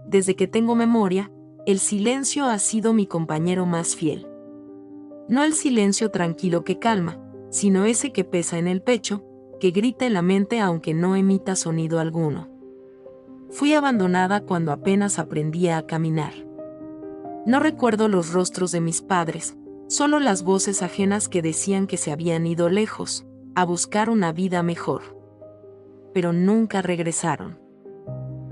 desde que tengo memoria, el silencio ha sido mi compañero más fiel. No el silencio tranquilo que calma, sino ese que pesa en el pecho, que grita en la mente aunque no emita sonido alguno. Fui abandonada cuando apenas aprendía a caminar. No recuerdo los rostros de mis padres, solo las voces ajenas que decían que se habían ido lejos, a buscar una vida mejor. Pero nunca regresaron.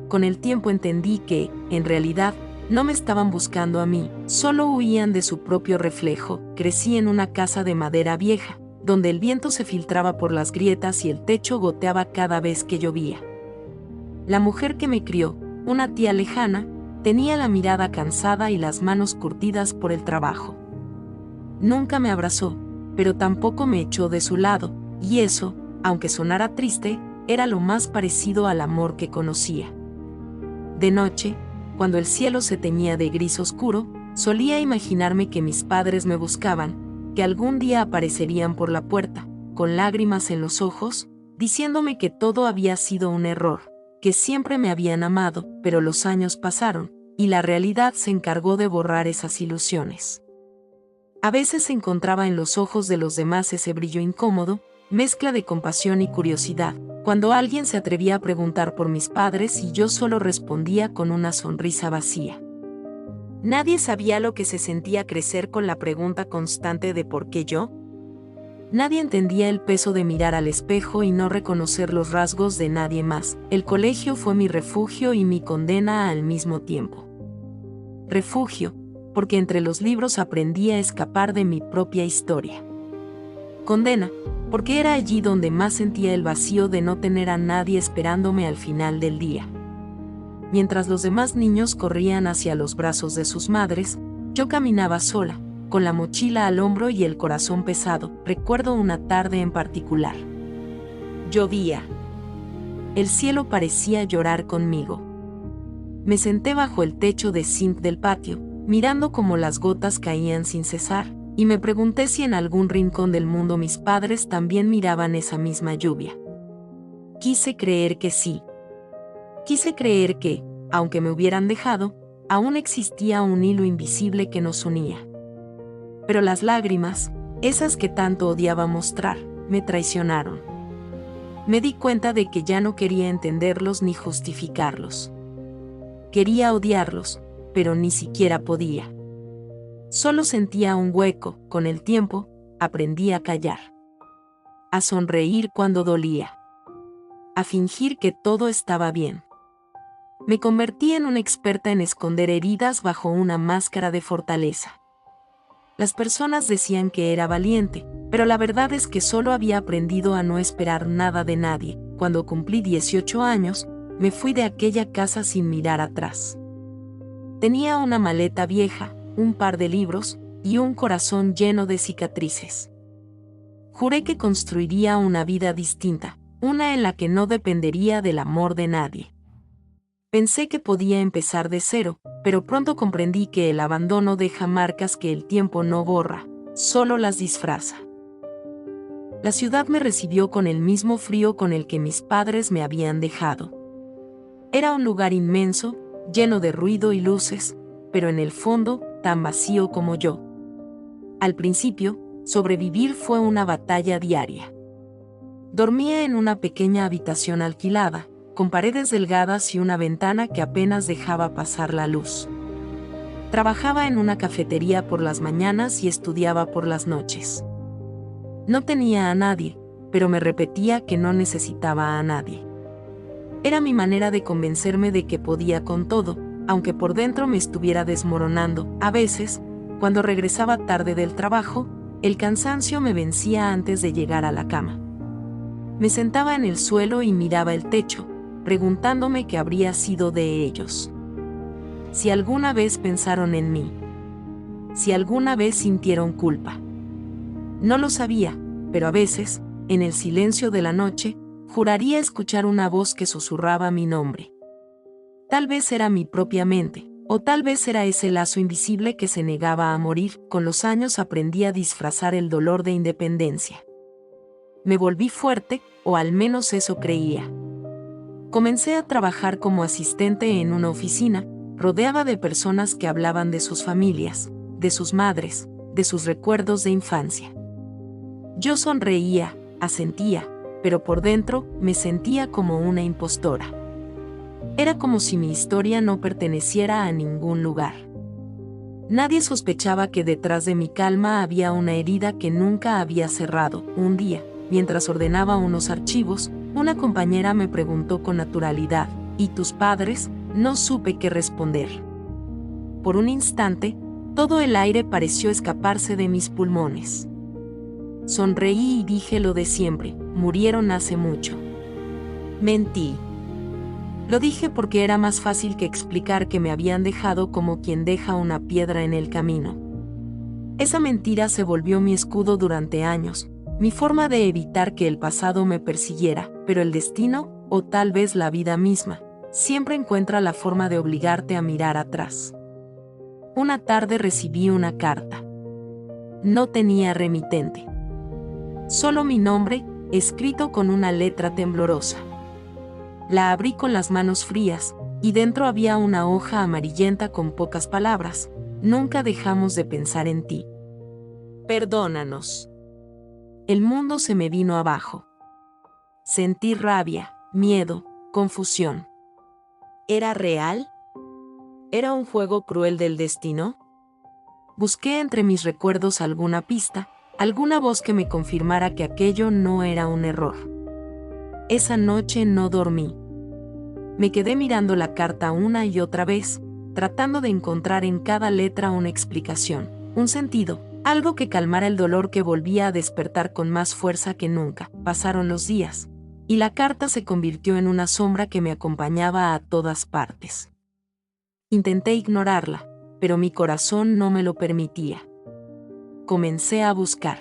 Con el tiempo entendí que, en realidad, no me estaban buscando a mí, solo huían de su propio reflejo. Crecí en una casa de madera vieja, donde el viento se filtraba por las grietas y el techo goteaba cada vez que llovía. La mujer que me crió, una tía lejana, tenía la mirada cansada y las manos curtidas por el trabajo. Nunca me abrazó, pero tampoco me echó de su lado, y eso, aunque sonara triste, era lo más parecido al amor que conocía. De noche, cuando el cielo se teñía de gris oscuro, solía imaginarme que mis padres me buscaban, que algún día aparecerían por la puerta, con lágrimas en los ojos, diciéndome que todo había sido un error, que siempre me habían amado, pero los años pasaron, y la realidad se encargó de borrar esas ilusiones. A veces encontraba en los ojos de los demás ese brillo incómodo, mezcla de compasión y curiosidad, cuando alguien se atrevía a preguntar por mis padres y yo solo respondía con una sonrisa vacía. Nadie sabía lo que se sentía crecer con la pregunta constante de ¿por qué yo? Nadie entendía el peso de mirar al espejo y no reconocer los rasgos de nadie más. El colegio fue mi refugio y mi condena al mismo tiempo. Refugio, porque entre los libros aprendí a escapar de mi propia historia. Condena, porque era allí donde más sentía el vacío de no tener a nadie esperándome al final del día. Mientras los demás niños corrían hacia los brazos de sus madres, yo caminaba sola, con la mochila al hombro y el corazón pesado. Recuerdo una tarde en particular. Llovía. El cielo parecía llorar conmigo. Me senté bajo el techo de zinc del patio, mirando cómo las gotas caían sin cesar, y me pregunté si en algún rincón del mundo mis padres también miraban esa misma lluvia. Quise creer que sí. Quise creer que, aunque me hubieran dejado, aún existía un hilo invisible que nos unía. Pero las lágrimas, esas que tanto odiaba mostrar, me traicionaron. Me di cuenta de que ya no quería entenderlos ni justificarlos. Quería odiarlos, pero ni siquiera podía. Solo sentía un hueco. Con el tiempo, aprendí a callar. A sonreír cuando dolía. A fingir que todo estaba bien. Me convertí en una experta en esconder heridas bajo una máscara de fortaleza. Las personas decían que era valiente, pero la verdad es que solo había aprendido a no esperar nada de nadie. Cuando cumplí 18 años, me fui de aquella casa sin mirar atrás. Tenía una maleta vieja, un par de libros, y un corazón lleno de cicatrices. Juré que construiría una vida distinta, una en la que no dependería del amor de nadie. Pensé que podía empezar de cero, pero pronto comprendí que el abandono deja marcas que el tiempo no borra, solo las disfraza. La ciudad me recibió con el mismo frío con el que mis padres me habían dejado. Era un lugar inmenso, lleno de ruido y luces, pero en el fondo, tan vacío como yo. Al principio, sobrevivir fue una batalla diaria. Dormía en una pequeña habitación alquilada, con paredes delgadas y una ventana que apenas dejaba pasar la luz. Trabajaba en una cafetería por las mañanas y estudiaba por las noches. No tenía a nadie, pero me repetía que no necesitaba a nadie. Era mi manera de convencerme de que podía con todo, aunque por dentro me estuviera desmoronando. A veces, cuando regresaba tarde del trabajo, el cansancio me vencía antes de llegar a la cama. Me sentaba en el suelo y miraba el techo, preguntándome qué habría sido de ellos. Si alguna vez pensaron en mí. Si alguna vez sintieron culpa. No lo sabía, pero a veces, en el silencio de la noche, juraría escuchar una voz que susurraba mi nombre. Tal vez era mi propia mente, o tal vez era ese lazo invisible que se negaba a morir. Con los años aprendí a disfrazar el dolor de independencia. Me volví fuerte, o al menos eso creía. Comencé a trabajar como asistente en una oficina, rodeada de personas que hablaban de sus familias, de sus madres, de sus recuerdos de infancia. Yo sonreía, asentía, pero por dentro me sentía como una impostora. Era como si mi historia no perteneciera a ningún lugar. Nadie sospechaba que detrás de mi calma había una herida que nunca había cerrado. Un día, mientras ordenaba unos archivos, una compañera me preguntó con naturalidad, ¿y tus padres? No supe qué responder. Por un instante, todo el aire pareció escaparse de mis pulmones. Sonreí y dije lo de siempre, murieron hace mucho. Mentí. Lo dije porque era más fácil que explicar que me habían dejado como quien deja una piedra en el camino. Esa mentira se volvió mi escudo durante años, mi forma de evitar que el pasado me persiguiera, pero el destino, o tal vez la vida misma, siempre encuentra la forma de obligarte a mirar atrás. Una tarde recibí una carta. No tenía remitente. Solo mi nombre, escrito con una letra temblorosa. La abrí con las manos frías, y dentro había una hoja amarillenta con pocas palabras. Nunca dejamos de pensar en ti. Perdónanos. El mundo se me vino abajo. Sentí rabia, miedo, confusión. ¿Era real? ¿Era un juego cruel del destino? Busqué entre mis recuerdos alguna pista, alguna voz que me confirmara que aquello no era un error. Esa noche no dormí. Me quedé mirando la carta una y otra vez, tratando de encontrar en cada letra una explicación, un sentido, algo que calmara el dolor que volvía a despertar con más fuerza que nunca. Pasaron los días, y la carta se convirtió en una sombra que me acompañaba a todas partes. Intenté ignorarla, pero mi corazón no me lo permitía. Comencé a buscar.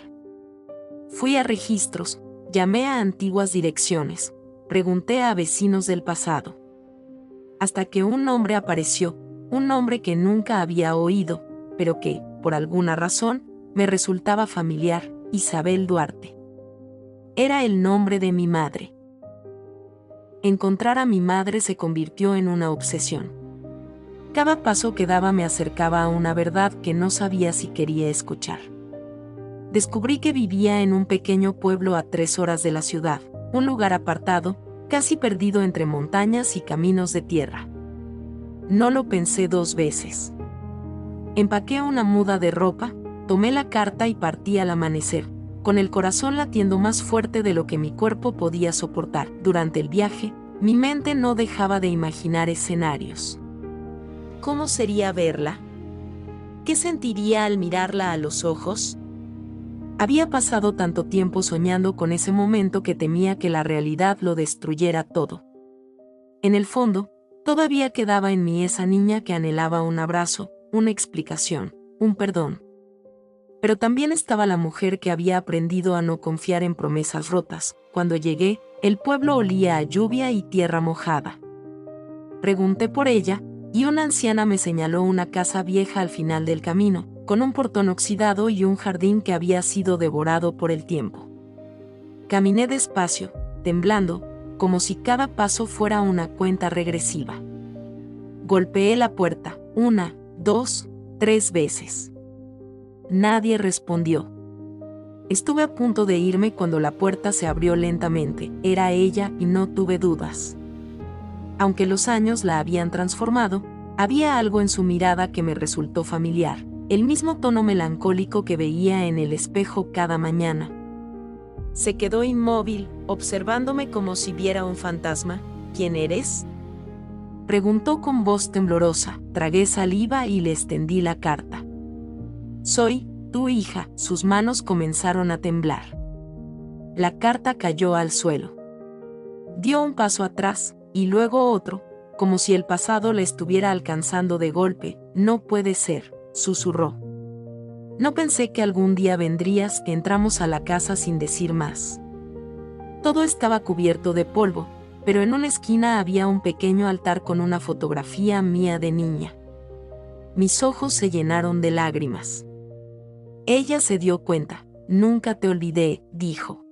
Fui a registros, llamé a antiguas direcciones, pregunté a vecinos del pasado. Hasta que un nombre apareció, un nombre que nunca había oído, pero que, por alguna razón, me resultaba familiar: Isabel Duarte. Era el nombre de mi madre. Encontrar a mi madre se convirtió en una obsesión. Cada paso que daba me acercaba a una verdad que no sabía si quería escuchar. Descubrí que vivía en un pequeño pueblo a 3 horas de la ciudad, un lugar apartado, casi perdido entre montañas y caminos de tierra. No lo pensé 2 veces. Empaqué una muda de ropa, tomé la carta y partí al amanecer, con el corazón latiendo más fuerte de lo que mi cuerpo podía soportar. Durante el viaje, mi mente no dejaba de imaginar escenarios. ¿Cómo sería verla? ¿Qué sentiría al mirarla a los ojos? Había pasado tanto tiempo soñando con ese momento que temía que la realidad lo destruyera todo. En el fondo, todavía quedaba en mí esa niña que anhelaba un abrazo, una explicación, un perdón. Pero también estaba la mujer que había aprendido a no confiar en promesas rotas. Cuando llegué, el pueblo olía a lluvia y tierra mojada. Pregunté por ella, y una anciana me señaló una casa vieja al final del camino, con un portón oxidado y un jardín que había sido devorado por el tiempo. Caminé despacio, temblando, como si cada paso fuera una cuenta regresiva. Golpeé la puerta, 1, 2, 3 veces. Nadie respondió. Estuve a punto de irme cuando la puerta se abrió lentamente. Era ella y no tuve dudas. Aunque los años la habían transformado, había algo en su mirada que me resultó familiar, el mismo tono melancólico que veía en el espejo cada mañana. Se quedó inmóvil, observándome como si viera un fantasma. ¿Quién eres?, preguntó con voz temblorosa. Tragué saliva y le extendí la carta. Soy tu hija. Sus manos comenzaron a temblar. La carta cayó al suelo. Dio un paso atrás, y luego otro, como si el pasado le estuviera alcanzando de golpe. No puede ser, susurró. No pensé que algún día vendrías. Entramos a la casa sin decir más. Todo estaba cubierto de polvo, pero en una esquina había un pequeño altar con una fotografía mía de niña. Mis ojos se llenaron de lágrimas. Ella se dio cuenta. Nunca te olvidé, dijo.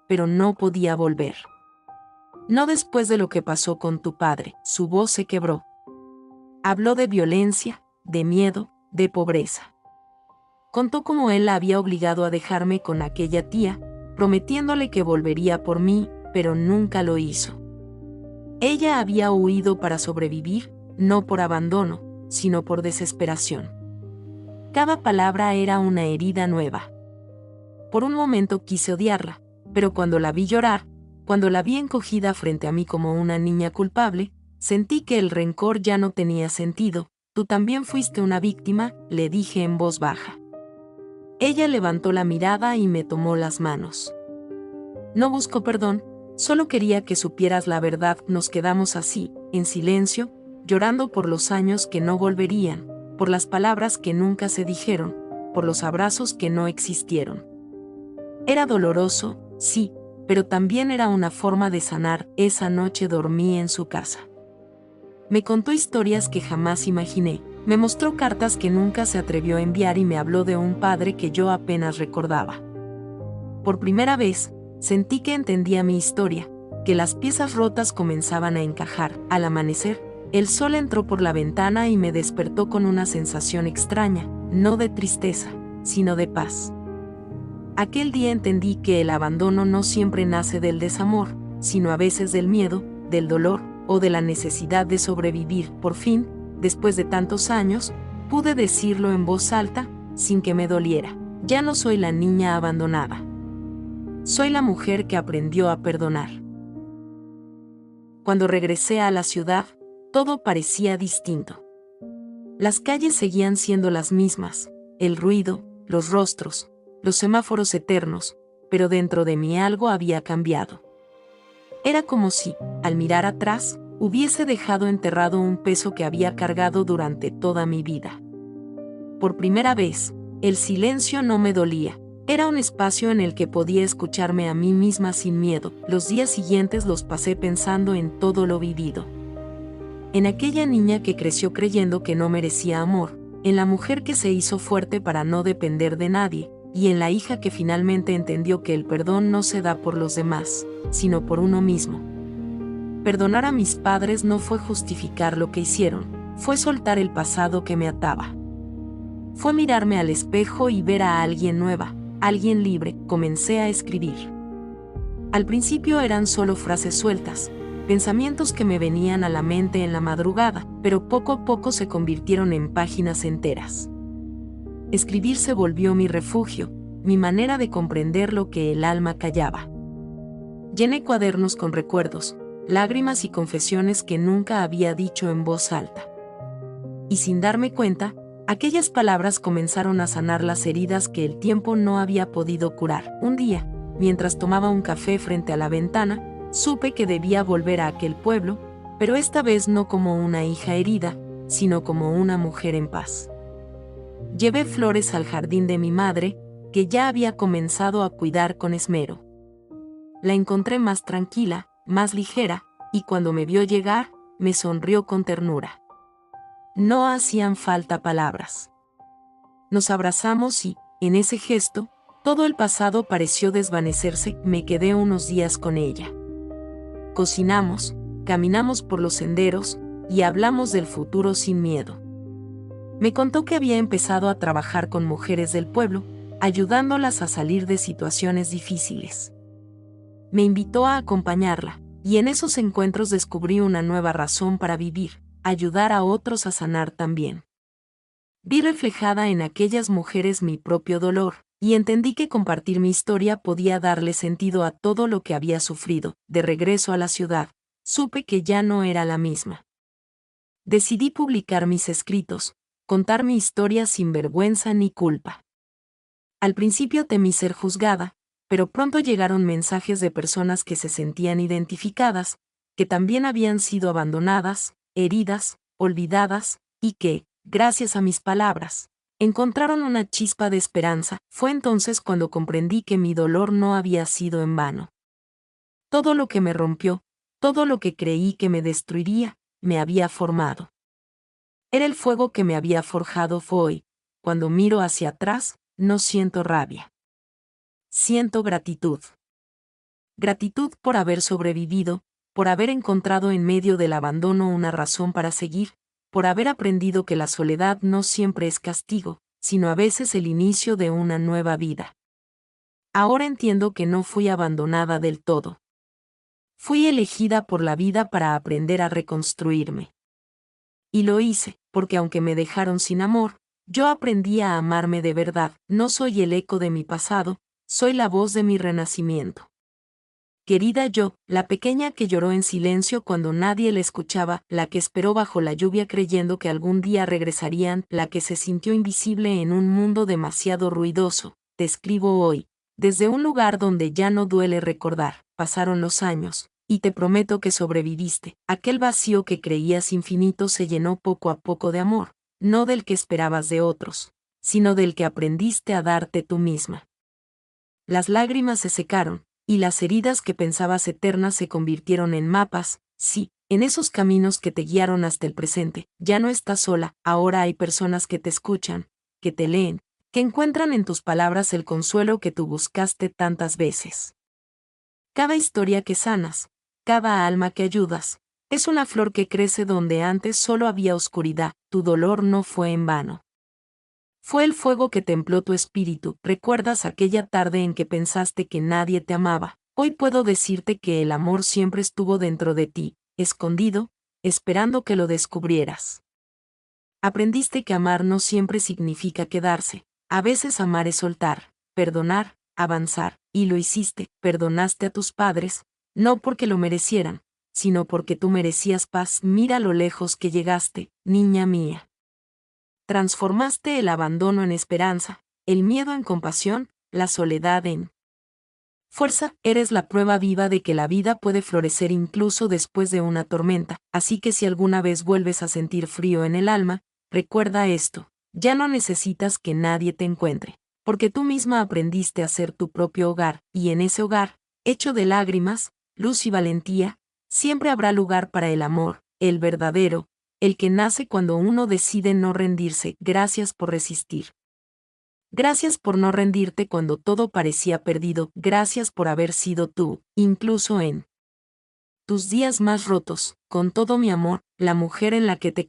Pero no podía volver. No después de lo que pasó con tu padre. Su voz se quebró. Habló de violencia, de miedo, de pobreza. Contó cómo él la había obligado a dejarme con aquella tía, prometiéndole que volvería por mí, pero nunca lo hizo. Ella había huido para sobrevivir, no por abandono, sino por desesperación. Cada palabra era una herida nueva. Por un momento quise odiarla, pero cuando la vi llorar, cuando la vi encogida frente a mí como una niña culpable, sentí que el rencor ya no tenía sentido. Tú también fuiste una víctima, le dije en voz baja. Ella levantó la mirada y me tomó las manos. No busco perdón, solo quería que supieras la verdad. Nos quedamos así, en silencio, llorando por los años que no volverían, por las palabras que nunca se dijeron, por los abrazos que no existieron. Era doloroso, sí, pero también era una forma de sanar. Esa noche dormí en su casa. Me contó historias que jamás imaginé, me mostró cartas que nunca se atrevió a enviar y me habló de un padre que yo apenas recordaba. Por primera vez, sentí que entendía mi historia, que las piezas rotas comenzaban a encajar. Al amanecer, el sol entró por la ventana y me despertó con una sensación extraña, no de tristeza, sino de paz. Aquel día entendí que el abandono no siempre nace del desamor, sino a veces del miedo, del dolor, o de la necesidad de sobrevivir. Por fin, después de tantos años, pude decirlo en voz alta, sin que me doliera. Ya no soy la niña abandonada. Soy la mujer que aprendió a perdonar. Cuando regresé a la ciudad, todo parecía distinto. Las calles seguían siendo las mismas, el ruido, los rostros, los semáforos eternos, pero dentro de mí algo había cambiado. Era como si, al mirar atrás, hubiese dejado enterrado un peso que había cargado durante toda mi vida. Por primera vez, el silencio no me dolía. Era un espacio en el que podía escucharme a mí misma sin miedo. Los días siguientes los pasé pensando en todo lo vivido. En aquella niña que creció creyendo que no merecía amor, en la mujer que se hizo fuerte para no depender de nadie, y en la hija que finalmente entendió que el perdón no se da por los demás, sino por uno mismo. Perdonar a mis padres no fue justificar lo que hicieron, fue soltar el pasado que me ataba. Fue mirarme al espejo y ver a alguien nueva, alguien libre. Comencé a escribir. Al principio eran solo frases sueltas, pensamientos que me venían a la mente en la madrugada, pero poco a poco se convirtieron en páginas enteras. Escribir se volvió mi refugio, mi manera de comprender lo que el alma callaba. Llené cuadernos con recuerdos, lágrimas y confesiones que nunca había dicho en voz alta. Y sin darme cuenta, aquellas palabras comenzaron a sanar las heridas que el tiempo no había podido curar. Un día, mientras tomaba un café frente a la ventana, supe que debía volver a aquel pueblo, pero esta vez no como una hija herida, sino como una mujer en paz. Llevé flores al jardín de mi madre, que ya había comenzado a cuidar con esmero. La encontré más tranquila, más ligera, y cuando me vio llegar, me sonrió con ternura. No hacían falta palabras. Nos abrazamos y, en ese gesto, todo el pasado pareció desvanecerse. Me quedé unos días con ella. Cocinamos, caminamos por los senderos, y hablamos del futuro sin miedo. Me contó que había empezado a trabajar con mujeres del pueblo, ayudándolas a salir de situaciones difíciles. Me invitó a acompañarla, y en esos encuentros descubrí una nueva razón para vivir, ayudar a otros a sanar también. Vi reflejada en aquellas mujeres mi propio dolor, y entendí que compartir mi historia podía darle sentido a todo lo que había sufrido. De regreso a la ciudad, supe que ya no era la misma. Decidí publicar mis escritos, contar mi historia sin vergüenza ni culpa. Al principio temí ser juzgada, pero pronto llegaron mensajes de personas que se sentían identificadas, que también habían sido abandonadas, heridas, olvidadas, y que, gracias a mis palabras, encontraron una chispa de esperanza. Fue entonces cuando comprendí que mi dolor no había sido en vano. Todo lo que me rompió, todo lo que creí que me destruiría, me había formado. Era el fuego que me había forjado. Hoy, cuando miro hacia atrás, no siento rabia. Siento gratitud. Gratitud por haber sobrevivido, por haber encontrado en medio del abandono una razón para seguir, por haber aprendido que la soledad no siempre es castigo, sino a veces el inicio de una nueva vida. Ahora entiendo que no fui abandonada del todo. Fui elegida por la vida para aprender a reconstruirme. Y lo hice, porque aunque me dejaron sin amor, yo aprendí a amarme de verdad. No soy el eco de mi pasado, soy la voz de mi renacimiento. Querida yo, la pequeña que lloró en silencio cuando nadie la escuchaba, la que esperó bajo la lluvia creyendo que algún día regresarían, la que se sintió invisible en un mundo demasiado ruidoso, te escribo hoy, desde un lugar donde ya no duele recordar. Pasaron los años, y te prometo que sobreviviste. Aquel vacío que creías infinito se llenó poco a poco de amor, no del que esperabas de otros, sino del que aprendiste a darte tú misma. Las lágrimas se secaron, y las heridas que pensabas eternas se convirtieron en mapas. Sí, en esos caminos que te guiaron hasta el presente. Ya no estás sola, ahora hay personas que te escuchan, que te leen, que encuentran en tus palabras el consuelo que tú buscaste tantas veces. Cada historia que sanas, cada alma que ayudas, es una flor que crece donde antes solo había oscuridad. Tu dolor no fue en vano. Fue el fuego que templó tu espíritu. ¿Recuerdas aquella tarde en que pensaste que nadie te amaba? Hoy puedo decirte que el amor siempre estuvo dentro de ti, escondido, esperando que lo descubrieras. Aprendiste que amar no siempre significa quedarse. A veces amar es soltar, perdonar, avanzar, y lo hiciste. Perdonaste a tus padres, no porque lo merecieran, sino porque tú merecías paz. Mira lo lejos que llegaste, niña mía. Transformaste el abandono en esperanza, el miedo en compasión, la soledad en fuerza. Eres la prueba viva de que la vida puede florecer incluso después de una tormenta. Así que si alguna vez vuelves a sentir frío en el alma, recuerda esto: ya no necesitas que nadie te encuentre, porque tú misma aprendiste a ser tu propio hogar, y en ese hogar, hecho de lágrimas, luz y valentía, siempre habrá lugar para el amor, el verdadero, el que nace cuando uno decide no rendirse. Gracias por resistir. Gracias por no rendirte cuando todo parecía perdido. Gracias por haber sido tú, incluso en tus días más rotos. Con todo mi amor, la mujer en la que te